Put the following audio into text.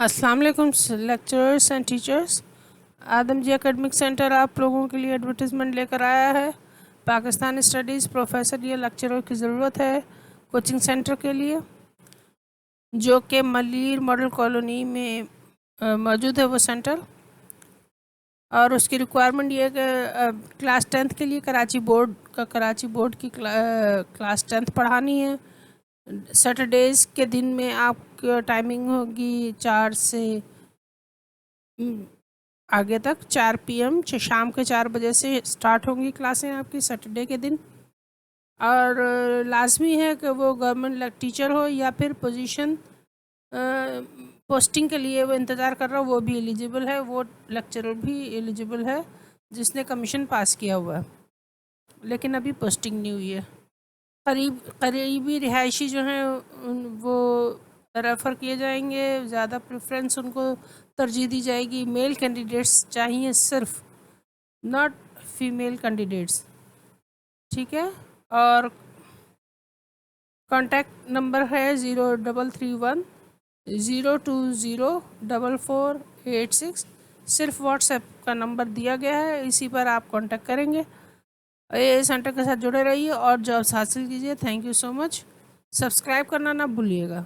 अस्सलाम वालेकुम lecturers and teachers. Adam ji academic centre आप लोगों के लिए एडवर्टीज़मेंट लेकर आया है। पाकिस्तान स्टडीज़ प्रोफेसर या लेक्चरर की ज़रूरत है कोचिंग सेंटर के लिए, जो कि मलीर मॉडल कॉलोनी में मौजूद है वो सेंटर। और उसकी रिक्वायरमेंट ये है कि क्लास 10th के लिए कराची बोर्ड की क्लास 10th पढ़ानी है। सैटरडेज़ के दिन में आपकी टाइमिंग होगी 4 से आगे तक 4 PM शाम के 4 बजे से स्टार्ट होंगी क्लासें आपकी सैटरडे के दिन। और लाजमी है कि वो गवर्नमेंट टीचर हो या फिर पोस्टिंग के लिए वो इंतज़ार कर रहा हो, वो भी एलिजिबल है। वो लेक्चरर भी एलिजिबल है जिसने कमीशन पास किया हुआ है, लेकिन अभी पोस्टिंग नहीं हुई है। करीबी रिहायशी जो हैं वो रेफ़र किए जाएंगे, ज़्यादा प्रेफरेंस उनको तरजीह दी जाएगी। मेल कैंडिडेट्स चाहिए सिर्फ, नॉट फीमेल कैंडिडेट्स, ठीक है। और कॉन्टैक्ट नंबर है 0331 0204486। सिर्फ व्हाट्सएप का नंबर दिया गया है, इसी पर आप कांटेक्ट करेंगे। ये सेंटर के साथ जुड़े रहिए और जॉब्स हासिल कीजिए। Thank you so much. Subscribe करना ना भूलिएगा।